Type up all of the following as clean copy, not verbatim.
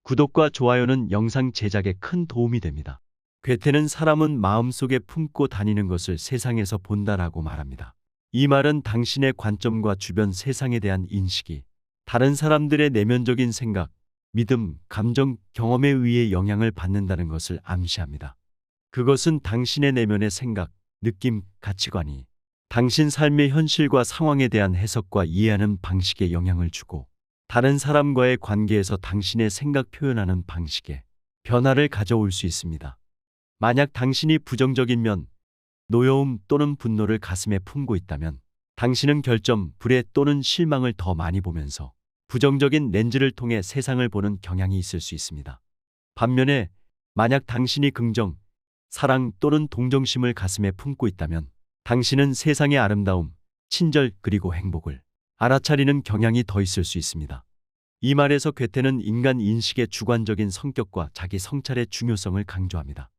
구독과 좋아요는 영상 제작에 큰 도움이 됩니다. 괴테는 사람은 마음속에 품고 다니는 것을 세상에서 본다라고 말합니다. 이 말은 당신의 관점과 주변 세상에 대한 인식이 다른 사람들의 내면적인 생각, 믿음, 감정, 경험에 의해 영향을 받는다는 것을 암시합니다. 그것은 당신의 내면의 생각, 느낌, 가치관이 당신 삶의 현실과 상황에 대한 해석과 이해하는 방식에 영향을 주고 다른 사람과의 관계에서 당신의 생각 표현하는 방식에 변화를 가져올 수 있습니다. 만약 당신이 부정적인 면, 노여움 또는 분노를 가슴에 품고 있다면 당신은 결점, 불의 또는 실망을 더 많이 보면서 부정적인 렌즈를 통해 세상을 보는 경향이 있을 수 있습니다. 반면에 만약 당신이 긍정, 사랑 또는 동정심을 가슴에 품고 있다면 당신은 세상의 아름다움, 친절 그리고 행복을 알아차리는 경향이 더 있을 수 있습니다. 이 말에서 괴테는 인간 인식의 주관적인 성격과 자기 성찰의 중요성을 강조합니다.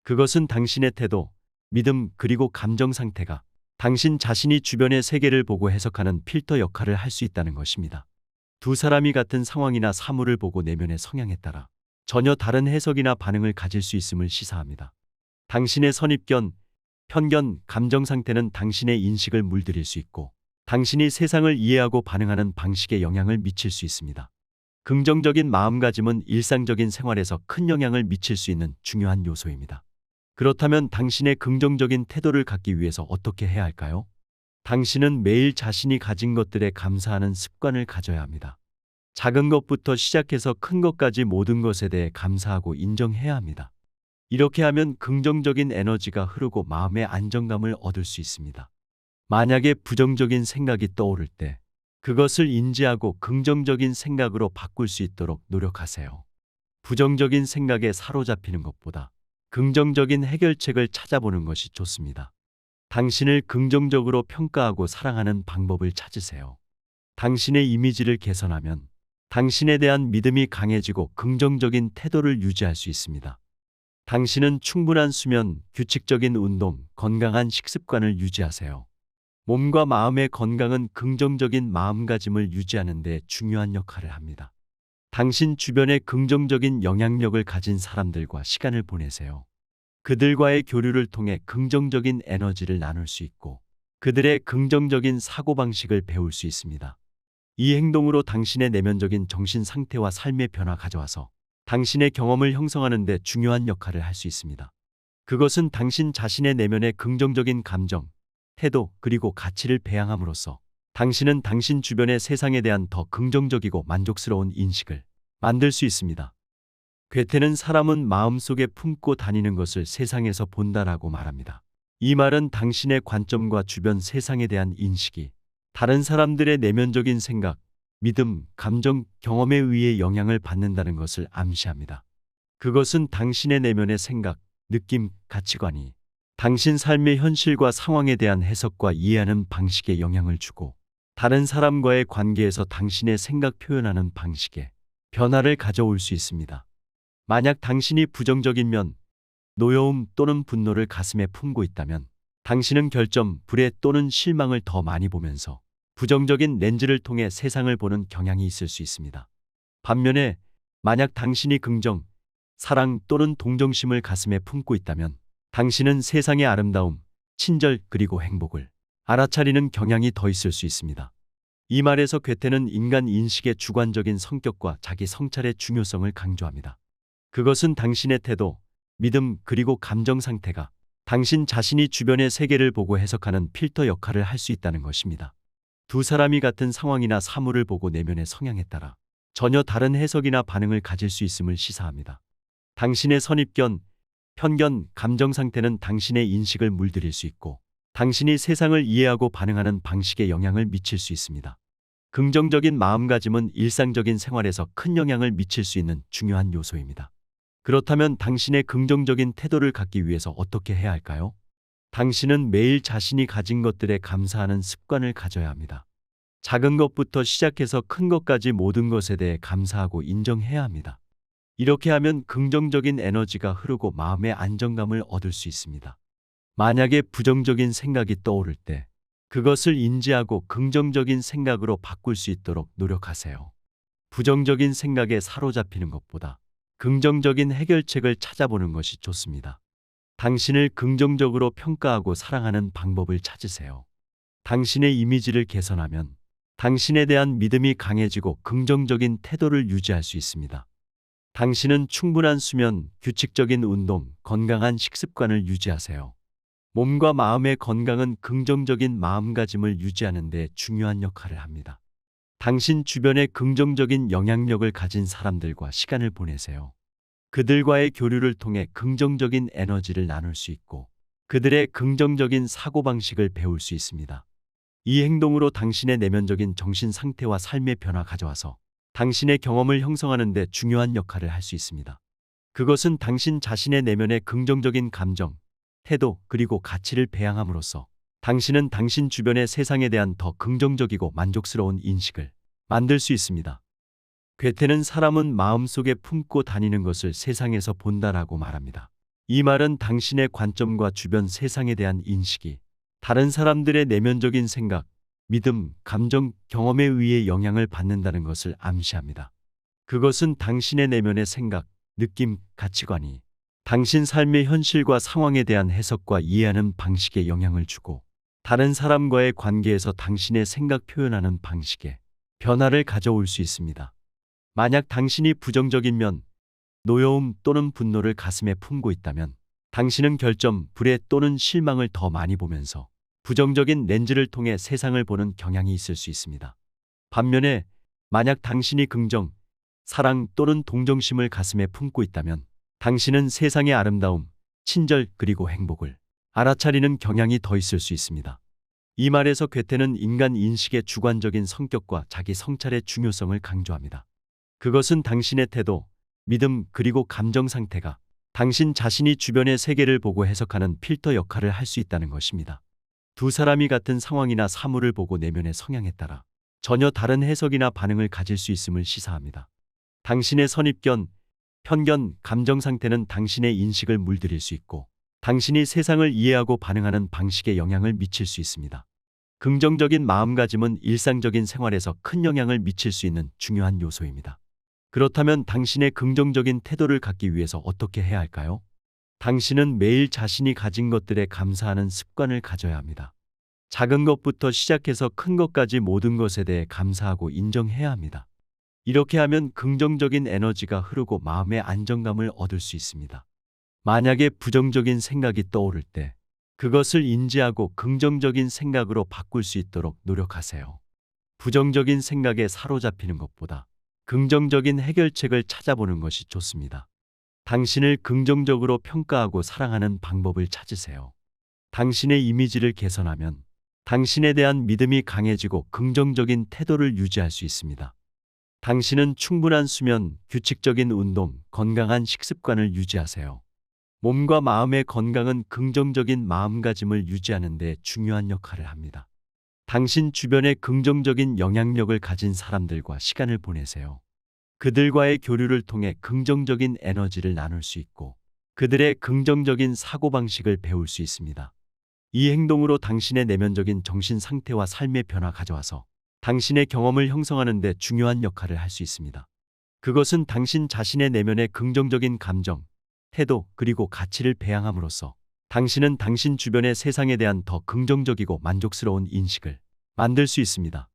그것은 당신의 태도, 믿음 그리고 감정 상태가 당신 자신이 주변의 세계를 보고 해석하는 필터 역할을 할 수 있다는 것입니다. 두 사람이 같은 상황이나 사물을 보고 내면의 성향에 따라 전혀 다른 해석이나 반응을 가질 수 있음을 시사합니다. 당신의 선입견, 편견, 감정 상태는 당신의 인식을 물들일 수 있고 당신이 세상을 이해하고 반응하는 방식에 영향을 미칠 수 있습니다. 긍정적인 마음가짐은 일상적인 생활에서 큰 영향을 미칠 수 있는 중요한 요소입니다. 그렇다면 당신의 긍정적인 태도를 갖기 위해서 어떻게 해야 할까요? 당신은 매일 자신이 가진 것들에 감사하는 습관을 가져야 합니다. 작은 것부터 시작해서 큰 것까지 모든 것에 대해 감사하고 인정해야 합니다. 이렇게 하면 긍정적인 에너지가 흐르고 마음의 안정감을 얻을 수 있습니다. 만약에 부정적인 생각이 떠오를 때 그것을 인지하고 긍정적인 생각으로 바꿀 수 있도록 노력하세요. 부정적인 생각에 사로잡히는 것보다 긍정적인 해결책을 찾아보는 것이 좋습니다. 당신을 긍정적으로 평가하고 사랑하는 방법을 찾으세요. 당신의 이미지를 개선하면 당신에 대한 믿음이 강해지고 긍정적인 태도를 유지할 수 있습니다. 당신은 충분한 수면, 규칙적인 운동, 건강한 식습관을 유지하세요. 몸과 마음의 건강은 긍정적인 마음가짐을 유지하는 데 중요한 역할을 합니다. 당신 주변에 긍정적인 영향력을 가진 사람들과 시간을 보내세요. 그들과의 교류를 통해 긍정적인 에너지를 나눌 수 있고 그들의 긍정적인 사고방식을 배울 수 있습니다. 이 행동으로 당신의 내면적인 정신 상태와 삶의 변화 가져와서 당신의 경험을 형성하는 데 중요한 역할을 할 수 있습니다. 그것은 당신 자신의 내면의 긍정적인 감정, 태도 그리고 가치를 배양함으로써 당신은 당신 주변의 세상에 대한 더 긍정적이고 만족스러운 인식을 만들 수 있습니다. 괴테는 사람은 마음속에 품고 다니는 것을 세상에서 본다라고 말합니다. 이 말은 당신의 관점과 주변 세상에 대한 인식이 다른 사람들의 내면적인 생각, 믿음, 감정, 경험에 의해 영향을 받는다는 것을 암시합니다. 그것은 당신의 내면의 생각, 느낌, 가치관이 당신 삶의 현실과 상황에 대한 해석과 이해하는 방식에 영향을 주고 다른 사람과의 관계에서 당신의 생각 표현하는 방식에 변화를 가져올 수 있습니다. 만약 당신이 부정적인 면, 노여움 또는 분노를 가슴에 품고 있다면 당신은 결점, 불의 또는 실망을 더 많이 보면서 부정적인 렌즈를 통해 세상을 보는 경향이 있을 수 있습니다. 반면에 만약 당신이 긍정, 사랑 또는 동정심을 가슴에 품고 있다면 당신은 세상의 아름다움, 친절 그리고 행복을 알아차리는 경향이 더 있을 수 있습니다. 이 말에서 괴테는 인간 인식의 주관적인 성격과 자기 성찰의 중요성을 강조합니다. 그것은 당신의 태도, 믿음 그리고 감정 상태가 당신 자신이 주변의 세계를 보고 해석하는 필터 역할을 할 수 있다는 것입니다. 두 사람이 같은 상황이나 사물을 보고 내면의 성향에 따라 전혀 다른 해석이나 반응을 가질 수 있음을 시사합니다. 당신의 선입견, 편견, 감정 상태는 당신의 인식을 물들일 수 있고 당신이 세상을 이해하고 반응하는 방식에 영향을 미칠 수 있습니다. 긍정적인 마음가짐은 일상적인 생활에서 큰 영향을 미칠 수 있는 중요한 요소입니다. 그렇다면 당신의 긍정적인 태도를 갖기 위해서 어떻게 해야 할까요? 당신은 매일 자신이 가진 것들에 감사하는 습관을 가져야 합니다. 작은 것부터 시작해서 큰 것까지 모든 것에 대해 감사하고 인정해야 합니다. 이렇게 하면 긍정적인 에너지가 흐르고 마음의 안정감을 얻을 수 있습니다. 만약에 부정적인 생각이 떠오를 때 그것을 인지하고 긍정적인 생각으로 바꿀 수 있도록 노력하세요. 부정적인 생각에 사로잡히는 것보다 긍정적인 해결책을 찾아보는 것이 좋습니다. 당신을 긍정적으로 평가하고 사랑하는 방법을 찾으세요. 당신의 이미지를 개선하면 당신에 대한 믿음이 강해지고 긍정적인 태도를 유지할 수 있습니다. 당신은 충분한 수면, 규칙적인 운동, 건강한 식습관을 유지하세요. 몸과 마음의 건강은 긍정적인 마음가짐을 유지하는 데 중요한 역할을 합니다. 당신 주변에 긍정적인 영향력을 가진 사람들과 시간을 보내세요. 그들과의 교류를 통해 긍정적인 에너지를 나눌 수 있고 그들의 긍정적인 사고방식을 배울 수 있습니다. 이 행동으로 당신의 내면적인 정신 상태와 삶의 변화 가져와서 당신의 경험을 형성하는 데 중요한 역할을 할 수 있습니다. 그것은 당신 자신의 내면의 긍정적인 감정, 태도 그리고 가치를 배양함으로써 당신은 당신 주변의 세상에 대한 더 긍정적이고 만족스러운 인식을 만들 수 있습니다. 괴테는 사람은 마음속에 품고 다니는 것을 세상에서 본다라고 말합니다. 이 말은 당신의 관점과 주변 세상에 대한 인식이 다른 사람들의 내면적인 생각, 믿음, 감정, 경험에 의해 영향을 받는다는 것을 암시합니다. 그것은 당신의 내면의 생각, 느낌, 가치관이 당신 삶의 현실과 상황에 대한 해석과 이해하는 방식에 영향을 주고 다른 사람과의 관계에서 당신의 생각 표현하는 방식에 변화를 가져올 수 있습니다. 만약 당신이 부정적인 면, 노여움 또는 분노를 가슴에 품고 있다면 당신은 결점, 불해 또는 실망을 더 많이 보면서 부정적인 렌즈를 통해 세상을 보는 경향이 있을 수 있습니다. 반면에 만약 당신이 긍정, 사랑 또는 동정심을 가슴에 품고 있다면 당신은 세상의 아름다움, 친절 그리고 행복을 알아차리는 경향이 더 있을 수 있습니다. 이 말에서 괴테는 인간 인식의 주관적인 성격과 자기 성찰의 중요성을 강조합니다. 그것은 당신의 태도, 믿음 그리고 감정 상태가 당신 자신이 주변의 세계를 보고 해석하는 필터 역할을 할 수 있다는 것입니다. 두 사람이 같은 상황이나 사물을 보고 내면의 성향에 따라 전혀 다른 해석이나 반응을 가질 수 있음을 시사합니다. 당신의 선입견, 편견, 감정 상태는 당신의 인식을 물들일 수 있고 당신이 세상을 이해하고 반응하는 방식에 영향을 미칠 수 있습니다. 긍정적인 마음가짐은 일상적인 생활에서 큰 영향을 미칠 수 있는 중요한 요소입니다. 그렇다면 당신의 긍정적인 태도를 갖기 위해서 어떻게 해야 할까요? 당신은 매일 자신이 가진 것들에 감사하는 습관을 가져야 합니다. 작은 것부터 시작해서 큰 것까지 모든 것에 대해 감사하고 인정해야 합니다. 이렇게 하면 긍정적인 에너지가 흐르고 마음의 안정감을 얻을 수 있습니다. 만약에 부정적인 생각이 떠오를 때 그것을 인지하고 긍정적인 생각으로 바꿀 수 있도록 노력하세요. 부정적인 생각에 사로잡히는 것보다 긍정적인 해결책을 찾아보는 것이 좋습니다. 당신을 긍정적으로 평가하고 사랑하는 방법을 찾으세요. 당신의 이미지를 개선하면 당신에 대한 믿음이 강해지고 긍정적인 태도를 유지할 수 있습니다. 당신은 충분한 수면, 규칙적인 운동, 건강한 식습관을 유지하세요. 몸과 마음의 건강은 긍정적인 마음가짐을 유지하는 데 중요한 역할을 합니다. 당신 주변에 긍정적인 영향력을 가진 사람들과 시간을 보내세요. 그들과의 교류를 통해 긍정적인 에너지를 나눌 수 있고 그들의 긍정적인 사고방식을 배울 수 있습니다. 이 행동으로 당신의 내면적인 정신 상태와 삶의 변화 가져와서 당신의 경험을 형성하는 데 중요한 역할을 할 수 있습니다. 그것은 당신 자신의 내면의 긍정적인 감정, 태도 그리고 가치를 배양함으로써 당신은 당신 주변의 세상에 대한 더 긍정적이고 만족스러운 인식을 만들 수 있습니다.